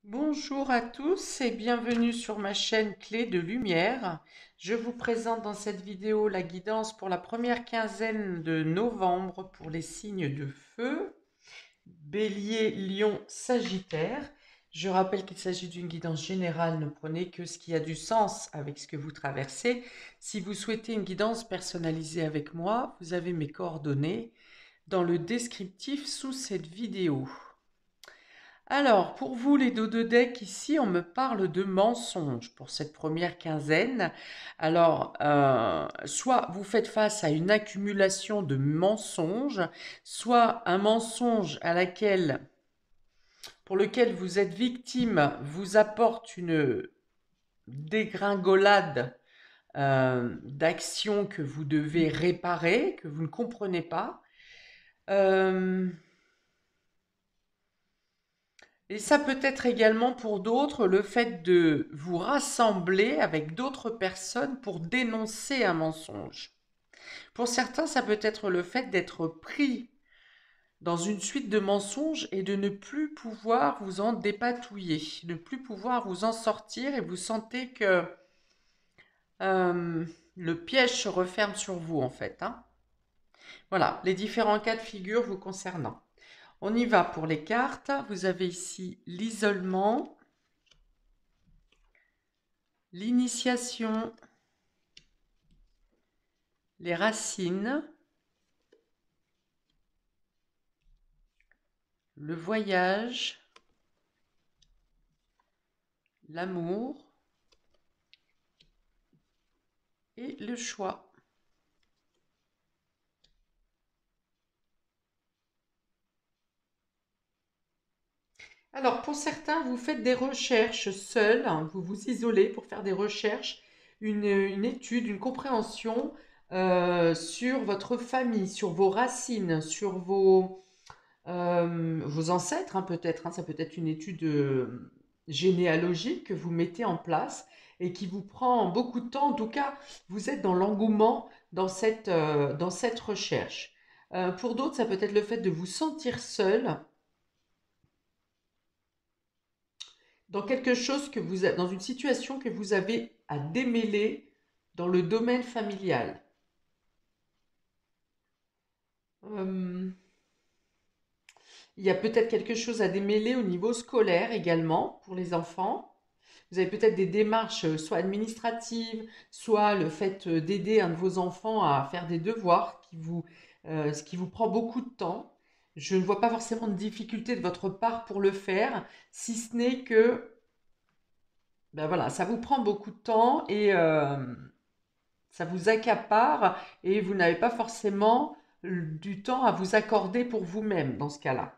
Bonjour à tous et bienvenue sur ma chaîne Clé de Lumière. Je vous présente dans cette vidéo la guidance pour la première quinzaine de novembre pour les signes de feu, Bélier, Lion, Sagittaire. Je rappelle qu'il s'agit d'une guidance générale, ne prenez que ce qui a du sens avec ce que vous traversez. Si vous souhaitez une guidance personnalisée avec moi, vous avez mes coordonnées dans le descriptif sous cette vidéo. Alors, pour vous, les dos de deck, ici, on me parle de mensonges pour cette première quinzaine. Alors, soit vous faites face à une accumulation de mensonges, soit un mensonge pour lequel vous êtes victime vous apporte une dégringolade d'actions que vous devez réparer, que vous ne comprenez pas. Euh, Et ça peut être également pour d'autres le fait de vous rassembler avec d'autres personnes pour dénoncer un mensonge. Pour certains, ça peut être le fait d'être pris dans une suite de mensonges et de ne plus pouvoir vous en dépatouiller, de ne plus pouvoir vous en sortir et vous sentez que euh, le piège se referme sur vous en fait, hein. Voilà, les différents cas de figure vous concernant. On y va pour les cartes. Vous avez ici l'isolement, l'initiation, les racines, le voyage, l'amour et le choix. Alors, pour certains, vous faites des recherches seuls, hein, vous vous isolez pour faire des recherches, une étude, une compréhension sur votre famille, sur vos racines, sur vos ancêtres, hein, peut-être, hein, ça peut être une étude généalogique que vous mettez en place et qui vous prend beaucoup de temps. En tout cas, vous êtes dans l'engouement dans cette recherche. Pour d'autres, ça peut être le fait de vous sentir seul dans quelque chose que dans une situation que vous avez à démêler dans le domaine familial. Euh, il y a peut-être quelque chose à démêler au niveau scolaire également pour les enfants. Vous avez peut-être des démarches soit administratives, soit le fait d'aider un de vos enfants à faire des devoirs ce qui vous prend beaucoup de temps. Je ne vois pas forcément de difficulté de votre part pour le faire, si ce n'est que ben voilà, ça vous prend beaucoup de temps et ça vous accapare et vous n'avez pas forcément du temps à vous accorder pour vous-même dans ce cas-là.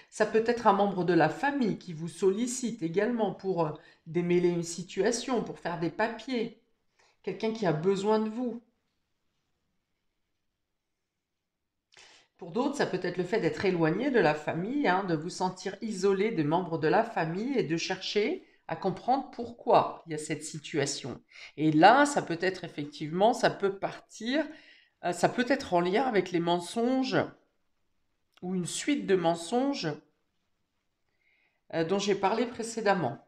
Ça peut être un membre de la famille qui vous sollicite également pour démêler une situation, pour faire des papiers. Quelqu'un qui a besoin de vous. Pour d'autres, ça peut être le fait d'être éloigné de la famille, hein, de vous sentir isolé des membres de la famille et de chercher à comprendre pourquoi il y a cette situation. Et là, ça peut être effectivement, ça peut partir, ça peut être en lien avec les mensonges ou une suite de mensonges dont j'ai parlé précédemment.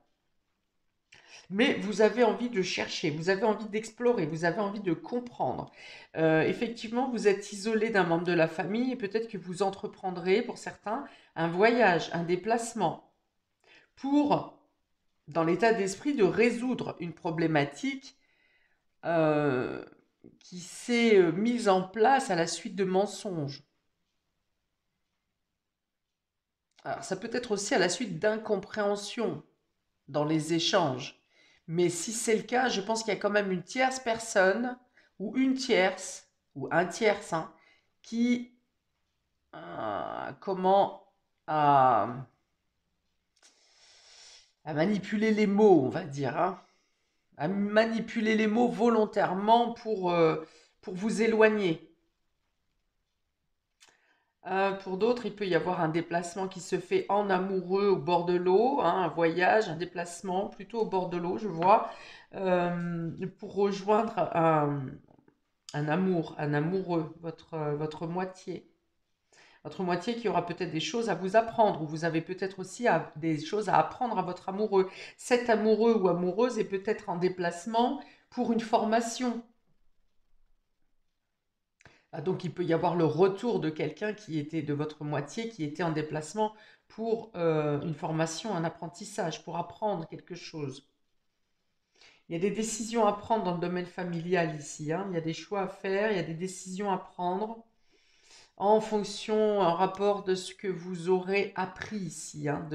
Mais vous avez envie de chercher, vous avez envie d'explorer, vous avez envie de comprendre. Effectivement, vous êtes isolé d'un membre de la famille et peut-être que vous entreprendrez, pour certains, un voyage, un déplacement, pour, dans l'état d'esprit, de résoudre une problématique euh, qui s'est mise en place à la suite de mensonges. Alors, ça peut être aussi à la suite d'incompréhension dans les échanges. Mais si c'est le cas, je pense qu'il y a quand même une tierce personne ou une tierce ou un tierce hein, qui comment à, à manipuler les mots, on va dire, hein, à manipuler les mots volontairement pour vous éloigner. Pour d'autres, il peut y avoir un déplacement qui se fait en amoureux au bord de l'eau, hein, un voyage, un déplacement plutôt au bord de l'eau, je vois, pour rejoindre un amour, un amoureux, votre moitié. Votre moitié qui aura peut-être des choses à vous apprendre, ou vous avez peut-être aussi des choses à apprendre à votre amoureux. Cet amoureux ou amoureuse est peut-être en déplacement pour une formation. Ah, donc il peut y avoir le retour de quelqu'un qui était de votre moitié, qui était en déplacement pour une formation, un apprentissage, pour apprendre quelque chose. Il y a des décisions à prendre dans le domaine familial ici, hein. Il y a des choix à faire, il y a des décisions à prendre en fonction, en rapport de ce que vous aurez appris ici, hein.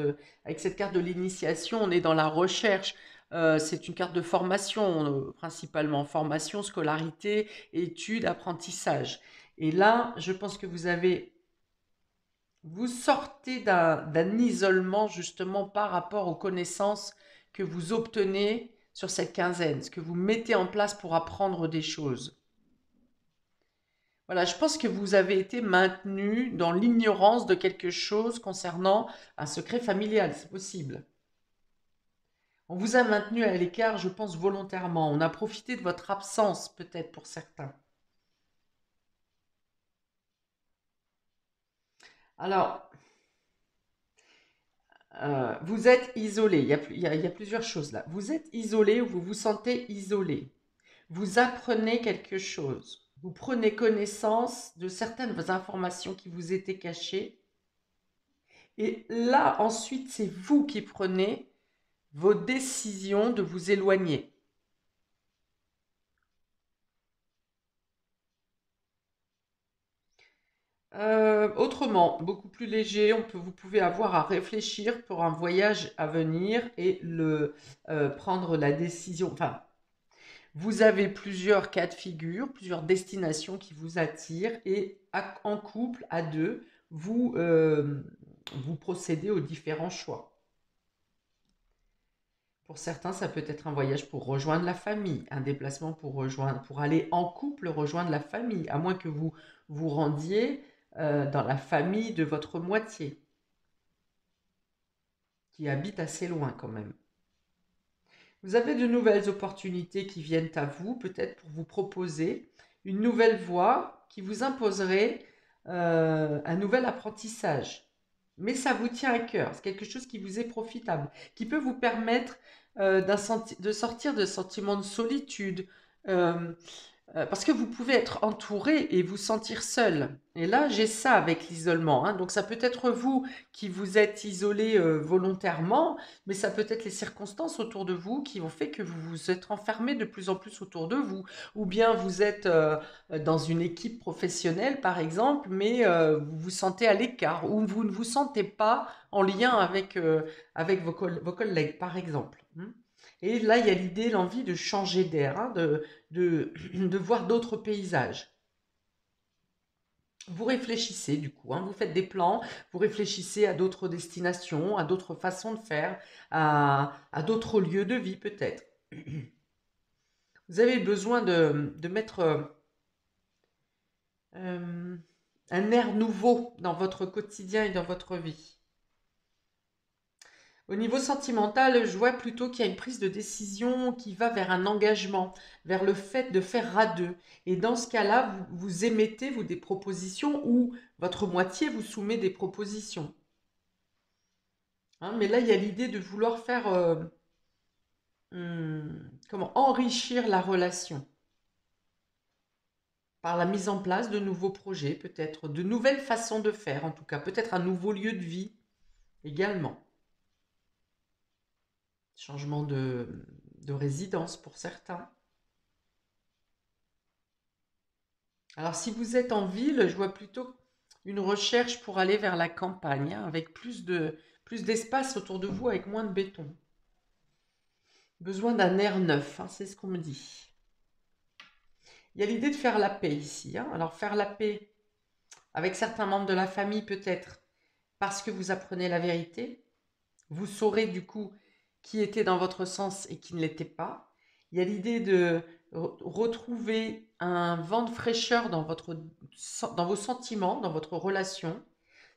Avec cette carte de l'initiation, on est dans la recherche. C'est une carte de formation, principalement formation, scolarité, études, apprentissage. Et là, je pense que vous sortez d'un isolement justement par rapport aux connaissances que vous obtenez sur cette quinzaine, ce que vous mettez en place pour apprendre des choses. Voilà, je pense que vous avez été maintenu dans l'ignorance de quelque chose concernant un secret familial, c'est possible. On vous a maintenu à l'écart, je pense, volontairement. On a profité de votre absence, peut-être pour certains. Alors, vous êtes isolé. Il y a plusieurs choses là. Vous êtes isolé ou vous vous sentez isolé. Vous apprenez quelque chose. Vous prenez connaissance de certaines informations qui vous étaient cachées. Et là, ensuite, c'est vous qui prenez vos décisions de vous éloigner. Autrement, beaucoup plus léger, vous pouvez avoir à réfléchir pour un voyage à venir et prendre la décision. Enfin, vous avez plusieurs cas de figure, plusieurs destinations qui vous attirent et en couple, à deux, vous procédez aux différents choix. Pour certains, ça peut être un voyage pour rejoindre la famille, un déplacement pour aller en couple rejoindre la famille, à moins que vous vous rendiez dans la famille de votre moitié, qui habite assez loin quand même. Vous avez de nouvelles opportunités qui viennent à vous, peut-être pour vous proposer une nouvelle voie qui vous imposerait un nouvel apprentissage. Mais ça vous tient à cœur, c'est quelque chose qui vous est profitable, qui peut vous permettre de sortir de sentiments de solitude, euh, parce que vous pouvez être entouré et vous sentir seul. Et là, j'ai ça avec l'isolement, hein. Donc ça peut être vous qui vous êtes isolé volontairement, mais ça peut être les circonstances autour de vous qui ont fait que vous vous êtes enfermé de plus en plus autour de vous. Ou bien vous êtes dans une équipe professionnelle, par exemple, mais vous vous sentez à l'écart, ou vous ne vous sentez pas en lien avec vos collègues, par exemple. Et là, il y a l'idée, l'envie de changer d'air, hein, de voir d'autres paysages. Vous réfléchissez du coup, hein, vous faites des plans, vous réfléchissez à d'autres destinations, à d'autres façons de faire, à d'autres lieux de vie peut-être. Vous avez besoin de mettre euh, un air nouveau dans votre quotidien et dans votre vie. Au niveau sentimental, je vois plutôt qu'il y a une prise de décision qui va vers un engagement, vers le fait de faire à deux. Et dans ce cas-là, vous émettez des propositions ou votre moitié vous soumet des propositions. Hein, mais là, il y a l'idée de vouloir faire, comment, enrichir la relation par la mise en place de nouveaux projets, peut-être de nouvelles façons de faire, en tout cas, peut-être un nouveau lieu de vie également. Changement de résidence pour certains. Alors, si vous êtes en ville, je vois plutôt une recherche pour aller vers la campagne, hein, avec plus d'espace autour de vous, avec moins de béton. Besoin d'un air neuf, hein, c'est ce qu'on me dit. Il y a l'idée de faire la paix ici, hein. Alors, faire la paix avec certains membres de la famille, peut-être parce que vous apprenez la vérité. Vous saurez du coup qui était dans votre sens et qui ne l'était pas. Il y a l'idée de retrouver un vent de fraîcheur dans vos sentiments, dans votre relation.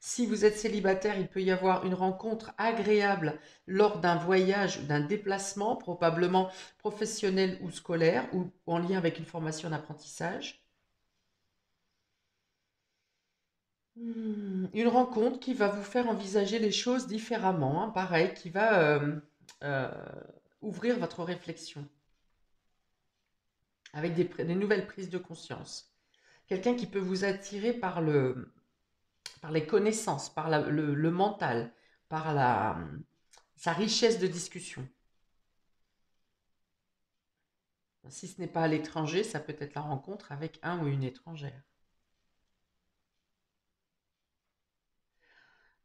Si vous êtes célibataire, il peut y avoir une rencontre agréable lors d'un voyage, d'un déplacement, probablement professionnel ou scolaire, ou en lien avec une formation d'apprentissage. Une rencontre qui va vous faire envisager les choses différemment, hein, pareil, qui va euh, ouvrir votre réflexion avec des nouvelles prises de conscience. Quelqu'un qui peut vous attirer par les connaissances, par le mental, par sa richesse de discussion. Si ce n'est pas à l'étranger, ça peut être la rencontre avec un ou une étrangère.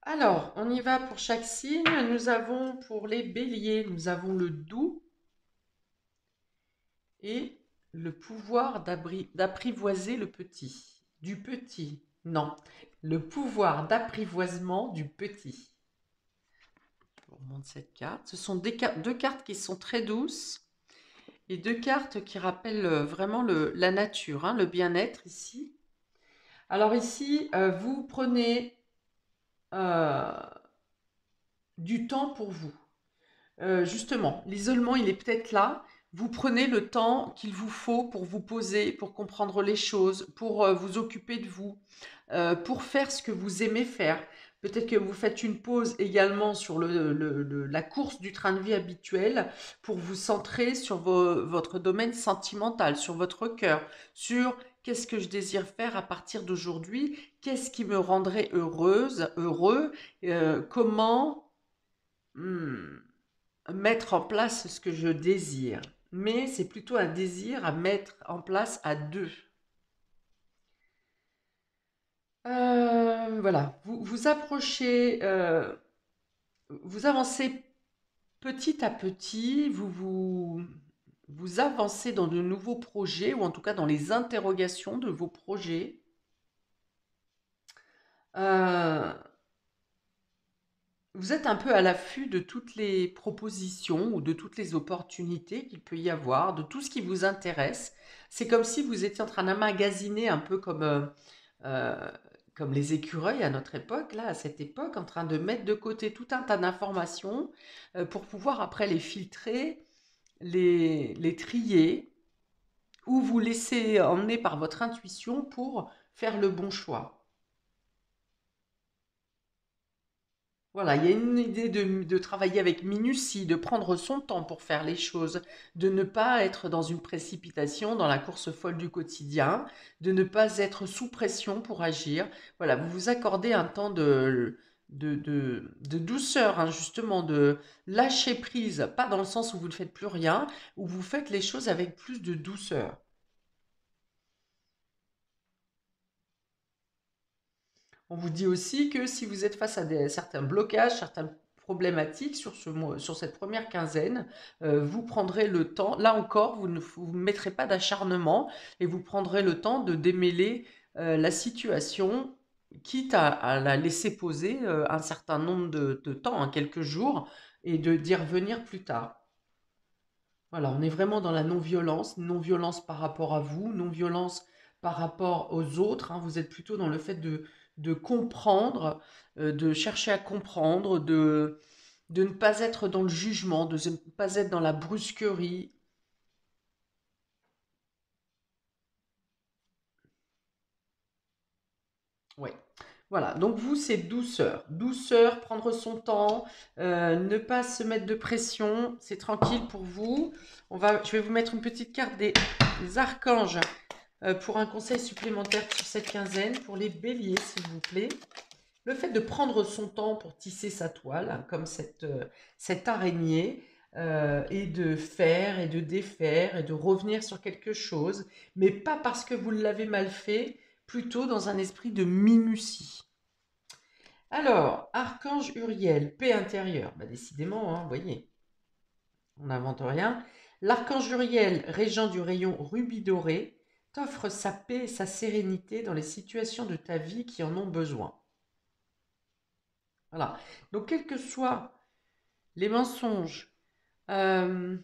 Alors, on y va pour chaque signe. Nous avons pour les béliers, nous avons le doux et le pouvoir d'apprivoiser le petit. Du petit, non. Le pouvoir d'apprivoisement du petit. Je vous remonte cette carte. Ce sont deux cartes qui sont très douces et deux cartes qui rappellent vraiment la nature, hein, le bien-être ici. Alors ici, vous prenez euh, du temps pour vous. Justement, l'isolement, il est peut-être là. Vous prenez le temps qu'il vous faut pour vous poser, pour comprendre les choses, pour vous occuper de vous, pour faire ce que vous aimez faire. Peut-être que vous faites une pause également sur la course du train de vie habituel pour vous centrer sur votre domaine sentimental, sur votre cœur, sur qu'est-ce que je désire faire à partir d'aujourd'hui, qu'est-ce qui me rendrait heureuse, heureux, comment hmm, mettre en place ce que je désire. Mais c'est plutôt un désir à mettre en place à deux. Voilà, vous approchez, vous avancez petit à petit, vous avancez dans de nouveaux projets, ou en tout cas dans les interrogations de vos projets. Euh, Vous êtes un peu à l'affût de toutes les propositions ou de toutes les opportunités qu'il peut y avoir, de tout ce qui vous intéresse. C'est comme si vous étiez en train d'emmagasiner un peu euh, comme les écureuils à notre époque, là, à cette époque, en train de mettre de côté tout un tas d'informations pour pouvoir après les filtrer, les trier ou vous laisser emmener par votre intuition pour faire le bon choix. Voilà, il y a une idée de travailler avec minutie, de prendre son temps pour faire les choses, de ne pas être dans une précipitation, dans la course folle du quotidien, de ne pas être sous pression pour agir. Voilà, vous vous accordez un temps de douceur, hein, justement, de lâcher prise, pas dans le sens où vous ne faites plus rien, où vous faites les choses avec plus de douceur. On vous dit aussi que si vous êtes face à certains blocages, certaines problématiques sur cette première quinzaine, vous prendrez le temps, là encore, vous ne vous mettrez pas d'acharnement et vous prendrez le temps de démêler la situation, quitte à la laisser poser un certain nombre de temps, hein, quelques jours, et d'y revenir plus tard. Voilà, on est vraiment dans la non-violence, non-violence par rapport à vous, non-violence par rapport aux autres, hein. Vous êtes plutôt dans le fait de comprendre, de chercher à comprendre, de ne pas être dans le jugement, de ne pas être dans la brusquerie. Ouais. Voilà, donc vous, c'est douceur. Douceur, prendre son temps, ne pas se mettre de pression, c'est tranquille pour vous. Je vais vous mettre une petite carte des archanges pour un conseil supplémentaire sur cette quinzaine, pour les béliers, s'il vous plaît. Le fait de prendre son temps pour tisser sa toile, hein, comme cette araignée, et de faire et de défaire et de revenir sur quelque chose, mais pas parce que vous l'avez mal fait, plutôt dans un esprit de minutie. Alors, Archange Uriel, paix intérieure. Bah, décidément, hein, vous voyez, on n'invente rien. L'archange Uriel, régent du rayon rubis doré, t'offre sa paix et sa sérénité dans les situations de ta vie qui en ont besoin. Voilà. Donc, quels que soient les mensonges, euh,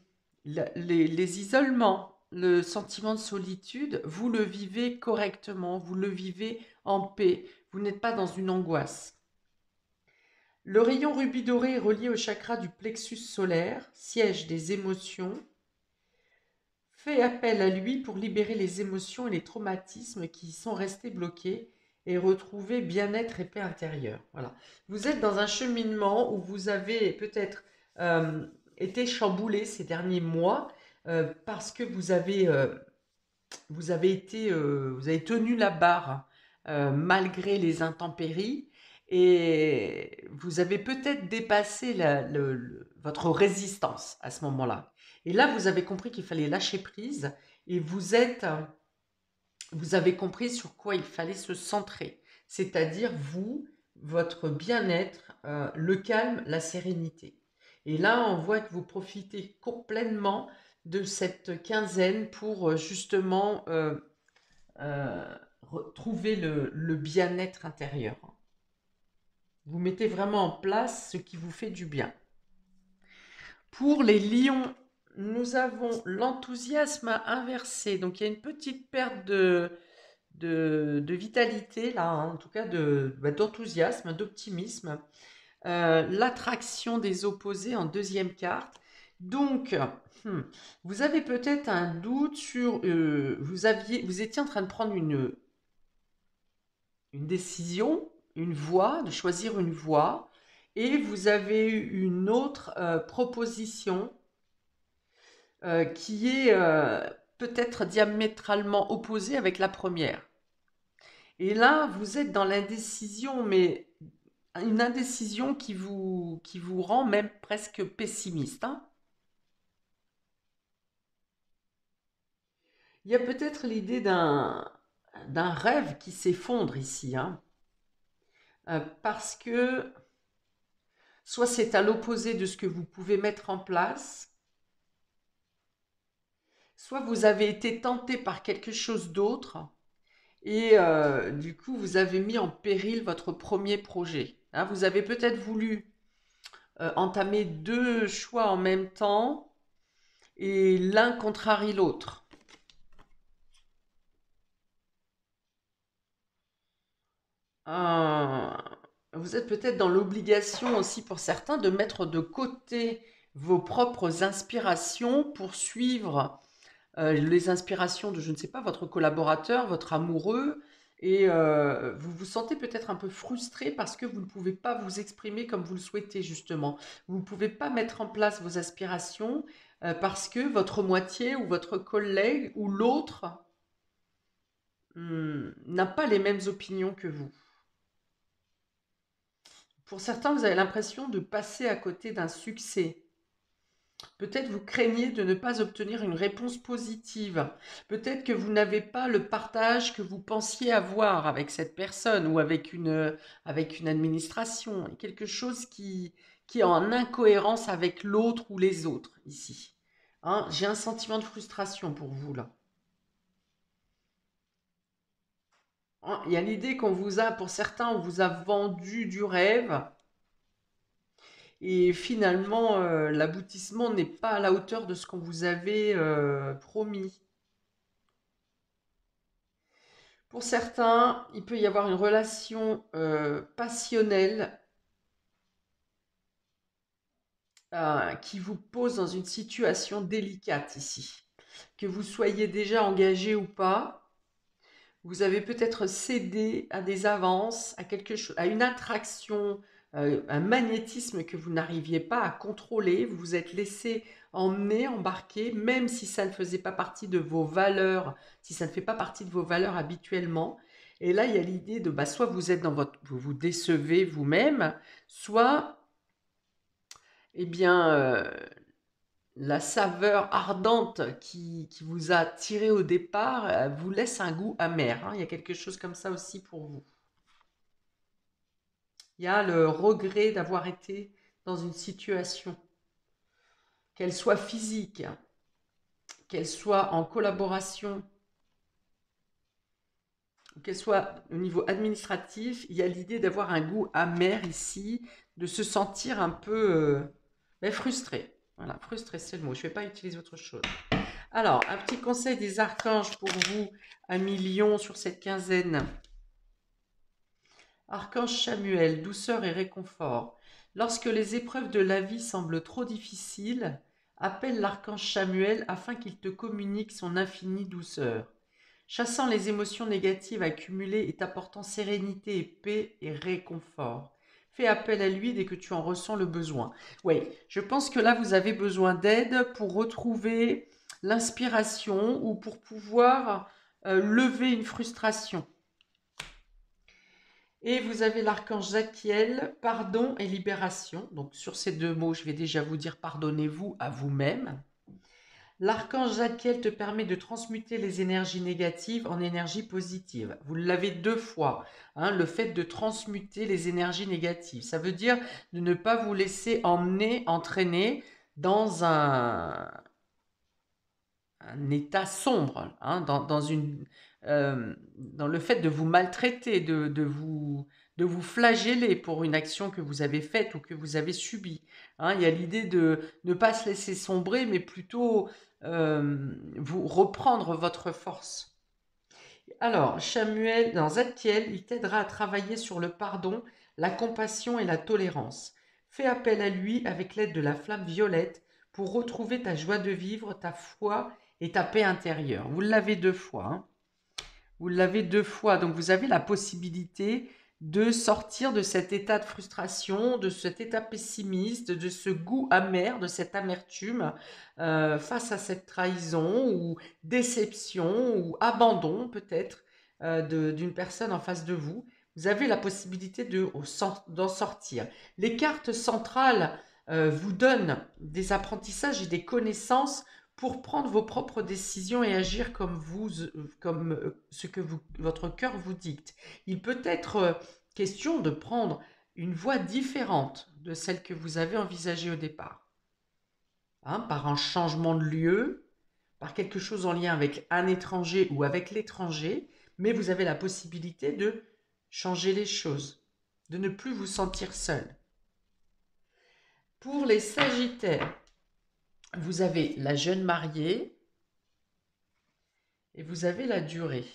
les isolements, le sentiment de solitude, vous le vivez correctement, vous le vivez en paix. Vous n'êtes pas dans une angoisse. Le rayon rubis doré est relié au chakra du plexus solaire, siège des émotions. Fais appel à lui pour libérer les émotions et les traumatismes qui y sont restés bloqués et retrouver bien-être et paix intérieure. Voilà. Vous êtes dans un cheminement où vous avez peut-être euh, été chamboulé ces derniers mois parce que vous avez tenu la barre malgré les intempéries et vous avez peut-être dépassé votre résistance à ce moment-là. Et là, vous avez compris qu'il fallait lâcher prise et vous avez compris sur quoi il fallait se centrer, c'est-à-dire vous, votre bien-être, le calme, la sérénité. Et là, on voit que vous profitez complètement de cette quinzaine pour justement trouver le bien-être intérieur. Vous mettez vraiment en place ce qui vous fait du bien. Pour les lions, nous avons l'enthousiasme inversé. Donc il y a une petite perte de vitalité, là, hein, en tout cas d'enthousiasme, d'optimisme. L'attraction des opposés en deuxième carte. Donc, hmm, vous avez peut-être un doute sur... vous étiez en train de prendre une décision, une voie, de choisir une voie, et vous avez eu une autre proposition qui est peut-être diamétralement opposée avec la première. Et là, vous êtes dans l'indécision, mais une indécision qui vous rend même presque pessimiste, hein. Il y a peut-être l'idée d'un rêve qui s'effondre ici, hein. Parce que soit c'est à l'opposé de ce que vous pouvez mettre en place, soit vous avez été tenté par quelque chose d'autre et du coup vous avez mis en péril votre premier projet, hein. Vous avez peut-être voulu entamer deux choix en même temps et l'un contrarie l'autre. Euh, Vous êtes peut-être dans l'obligation aussi pour certains de mettre de côté vos propres inspirations pour suivre les inspirations de, je ne sais pas, votre collaborateur, votre amoureux, et vous vous sentez peut-être un peu frustré parce que vous ne pouvez pas vous exprimer comme vous le souhaitez, justement. Vous ne pouvez pas mettre en place vos aspirations parce que votre moitié ou votre collègue ou l'autre n'a pas les mêmes opinions que vous. Pour certains, vous avez l'impression de passer à côté d'un succès. Peut-être vous craignez de ne pas obtenir une réponse positive. Peut-être que vous n'avez pas le partage que vous pensiez avoir avec cette personne ou avec une administration. Quelque chose qui est en incohérence avec l'autre ou les autres ici. Hein, j'ai un sentiment de frustration pour vous là. Hein, il y a l'idée qu'on vous a, pour certains, on vous a vendu du rêve. Et finalement, l'aboutissement n'est pas à la hauteur de ce qu'on vous avait promis. Pour certains, il peut y avoir une relation passionnelle qui vous pose dans une situation délicate ici. Que vous soyez déjà engagé ou pas, vous avez peut-être cédé à des avances, à quelque chose, à une attraction, un magnétisme que vous n'arriviez pas à contrôler. Vous vous êtes laissé emmener, embarquer, même si ça ne faisait pas partie de vos valeurs, si ça ne fait pas partie de vos valeurs habituellement. Et là, il y a l'idée de, bah, soit vous êtes vous vous décevez vous-même, soit, eh bien, la saveur ardente qui vous a tiré au départ vous laisse un goût amer, hein. Il y a quelque chose comme ça aussi pour vous. Il y a le regret d'avoir été dans une situation, qu'elle soit physique, qu'elle soit en collaboration, qu'elle soit au niveau administratif. Il y a l'idée d'avoir un goût amer ici, de se sentir un peu frustré. Voilà, frustré, c'est le mot. Je ne vais pas utiliser autre chose. Alors, un petit conseil des archanges pour vous, amis lions, sur cette quinzaine. Archange Chamuel, douceur et réconfort. Lorsque les épreuves de la vie semblent trop difficiles, appelle l'archange Chamuel afin qu'il te communique son infinie douceur. chassant les émotions négatives accumulées et t'apportant sérénité et paix et réconfort. Fais appel à lui dès que tu en ressens le besoin. Oui, je pense que là, vous avez besoin d'aide pour retrouver l'inspiration ou pour pouvoir lever une frustration. Et vous avez l'archange Zachiel, pardon et libération. Donc sur ces deux mots, je vais déjà vous dire pardonnez-vous à vous-même. L'archange Zachiel te permet de transmuter les énergies négatives en énergies positives. Vous l'avez deux fois, hein, le fait de transmuter les énergies négatives. Ça veut dire de ne pas vous laisser emmener, entraîner dans un état sombre, hein, dans le fait de vous maltraiter, de vous flageller pour une action que vous avez faite ou que vous avez subie. Hein. Il y a l'idée de ne pas se laisser sombrer, mais plutôt vous reprendre votre force. Alors, Samuel, dans Zadkiel, il t'aidera à travailler sur le pardon, la compassion et la tolérance. Fais appel à lui avec l'aide de la flamme violette pour retrouver ta joie de vivre, ta foi et ta paix intérieure. Vous l'avez deux fois. Hein. Vous l'avez deux fois. Donc, vous avez la possibilité de sortir de cet état de frustration, de cet état pessimiste, de ce goût amer, de cette amertume face à cette trahison ou déception ou abandon peut-être d'une personne en face de vous. Vous avez la possibilité d'en sortir. Les cartes centrales vous donnent des apprentissages et des connaissances pour prendre vos propres décisions et agir comme ce que votre cœur vous dicte. Il peut être question de prendre une voie différente de celle que vous avez envisagée au départ. Hein, par un changement de lieu, par quelque chose en lien avec un étranger ou avec l'étranger, mais vous avez la possibilité de changer les choses, de ne plus vous sentir seul. Pour les Sagittaires, vous avez la jeune mariée et vous avez la durée.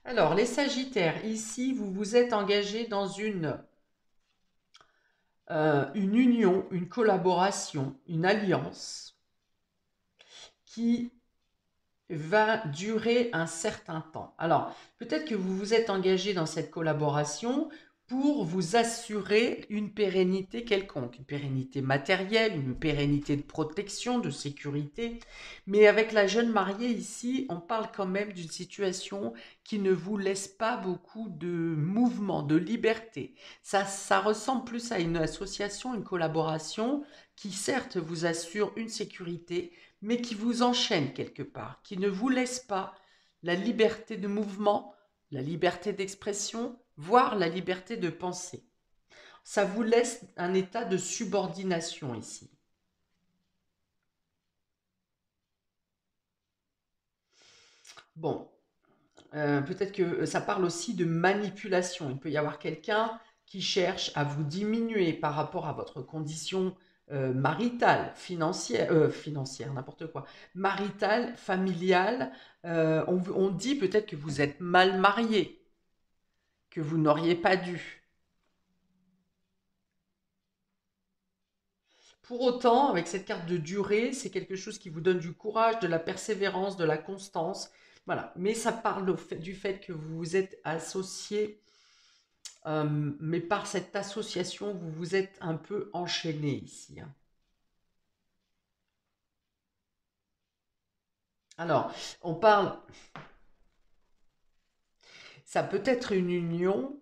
Alors, les Sagittaires, ici, vous vous êtes engagé dans une union, une collaboration, une alliance qui va durer un certain temps. Alors, peut-être que vous vous êtes engagé dans cette collaboration pour vous assurer une pérennité quelconque, une pérennité matérielle, une pérennité de protection, de sécurité. Mais avec la jeune mariée ici, on parle quand même d'une situation qui ne vous laisse pas beaucoup de mouvement, de liberté. Ça ressemble plus à une association, une collaboration qui certes vous assure une sécurité, mais qui vous enchaîne quelque part, qui ne vous laisse pas la liberté de mouvement, la liberté d'expression, voire la liberté de penser. Ça vous laisse un état de subordination ici. Bon, peut-être que ça parle aussi de manipulation. Il peut y avoir quelqu'un qui cherche à vous diminuer par rapport à votre condition maritale, financière, n'importe quoi, maritale, familiale. On dit peut-être que vous êtes mal marié, que vous n'auriez pas dû. Pour autant, avec cette carte de durée, c'est quelque chose qui vous donne du courage, de la persévérance, de la constance. Voilà. Mais ça parle du fait que vous vous êtes associé, mais par cette association, vous vous êtes un peu enchaîné ici. Hein. Alors, on parle, ça peut être une union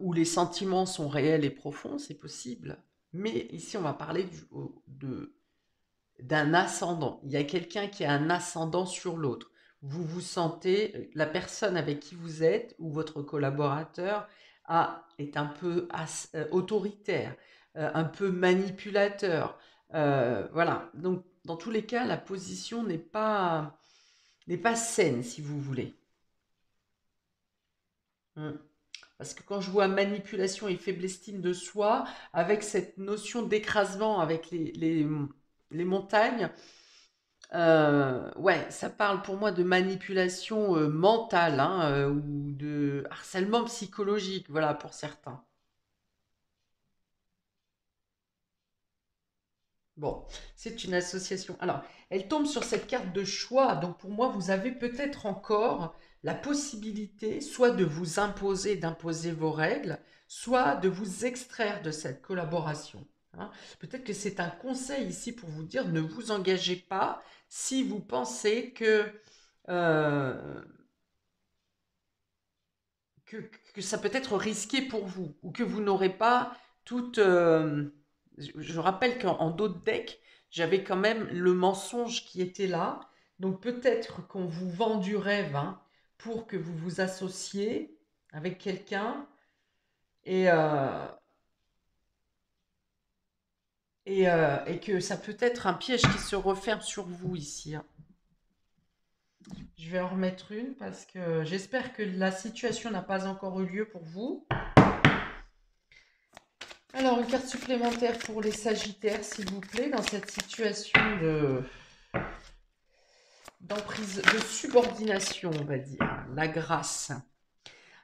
où les sentiments sont réels et profonds, c'est possible. Mais ici, on va parler d'un ascendant. Il y a quelqu'un qui a un ascendant sur l'autre. Vous vous sentez, la personne avec qui vous êtes ou votre collaborateur est un peu autoritaire, un peu manipulateur. Voilà. Donc, dans tous les cas, la position n'est pas saine, si vous voulez. Parce que quand je vois manipulation et faible estime de soi, avec cette notion d'écrasement avec les montagnes, ouais, ça parle pour moi de manipulation mentale hein, ou de harcèlement psychologique, voilà, pour certains. Bon, c'est une association. Alors, elle tombe sur cette carte de choix. Donc, pour moi, vous avez peut-être encore la possibilité soit de vous imposer, d'imposer vos règles, soit de vous extraire de cette collaboration. Hein. Peut-être que c'est un conseil ici pour vous dire ne vous engagez pas si vous pensez euh, que, que ça peut être risqué pour vous ou que vous n'aurez pas toute. Je rappelle qu'en d'autres decks, j'avais quand même le mensonge qui était là. Donc peut-être qu'on vous vend du rêve hein, pour que vous vous associez avec quelqu'un et, euh, et que ça peut être un piège qui se referme sur vous ici. Hein. Je vais en remettre une parce que j'espère que la situation n'a pas encore eu lieu pour vous. Alors, une carte supplémentaire pour les Sagittaires, s'il vous plaît, dans cette situation d'emprise, de subordination, on va dire, la grâce.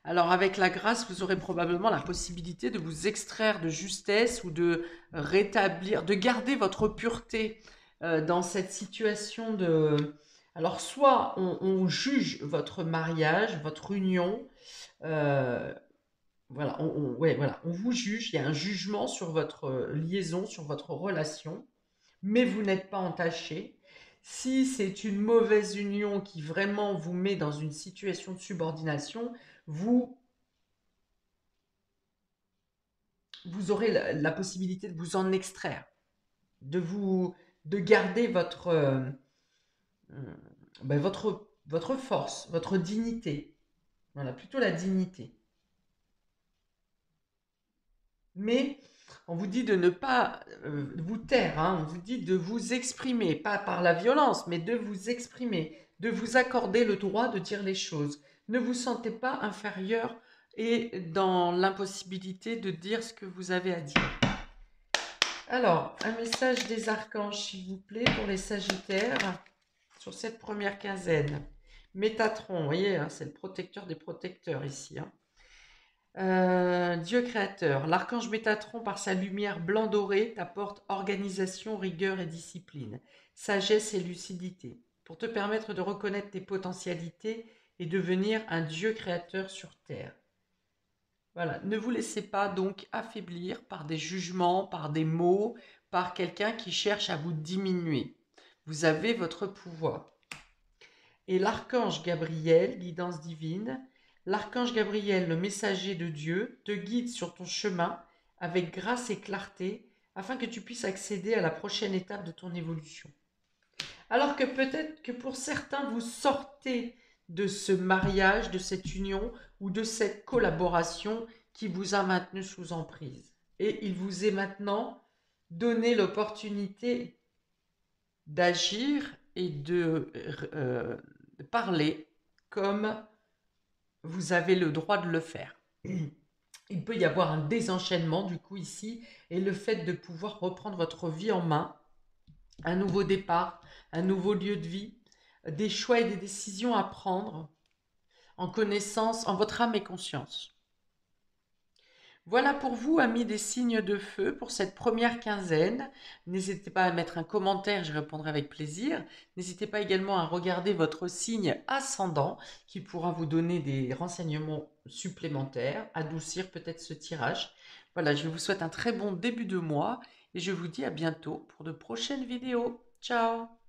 Alors, avec la grâce, vous aurez probablement la possibilité de vous extraire de justesse ou de rétablir, de garder votre pureté dans cette situation de... Alors, soit on juge votre mariage, votre union, euh, voilà, ouais, voilà, on vous juge, il y a un jugement sur votre liaison, sur votre relation, mais vous n'êtes pas entaché. Si c'est une mauvaise union qui vraiment vous met dans une situation de subordination, vous, vous aurez la possibilité de vous en extraire, de garder euh, votre force, votre dignité. Voilà, plutôt la dignité. Mais on vous dit de ne pas vous taire, hein, on vous dit de vous exprimer, pas par la violence, mais de vous exprimer, de vous accorder le droit de dire les choses. Ne vous sentez pas inférieur et dans l'impossibilité de dire ce que vous avez à dire. Alors, un message des archanges, s'il vous plaît, pour les Sagittaires sur cette première quinzaine. Métatron, vous voyez, hein, c'est le protecteur des protecteurs ici. Hein. Dieu créateur, l'archange Métatron par sa lumière blanc-doré t'apporte organisation, rigueur et discipline, sagesse et lucidité, pour te permettre de reconnaître tes potentialités et devenir un Dieu créateur sur Terre. Voilà, ne vous laissez pas donc affaiblir par des jugements, par des mots, par quelqu'un qui cherche à vous diminuer. Vous avez votre pouvoir. Et l'archange Gabriel, guidance divine, l'archange Gabriel, le messager de Dieu, te guide sur ton chemin avec grâce et clarté afin que tu puisses accéder à la prochaine étape de ton évolution. Alors que peut-être que pour certains, vous sortez de ce mariage, de cette union ou de cette collaboration qui vous a maintenu sous emprise. Et il vous est maintenant donné l'opportunité d'agir et de parler comme vous avez le droit de le faire. Il peut y avoir un désenchaînement du coup ici et le fait de pouvoir reprendre votre vie en main, un nouveau départ, un nouveau lieu de vie, des choix et des décisions à prendre en connaissance, en votre âme et conscience. Voilà pour vous, amis des signes de feu, pour cette première quinzaine. N'hésitez pas à mettre un commentaire, je répondrai avec plaisir. N'hésitez pas également à regarder votre signe ascendant qui pourra vous donner des renseignements supplémentaires, adoucir peut-être ce tirage. Voilà, je vous souhaite un très bon début de mois et je vous dis à bientôt pour de prochaines vidéos. Ciao!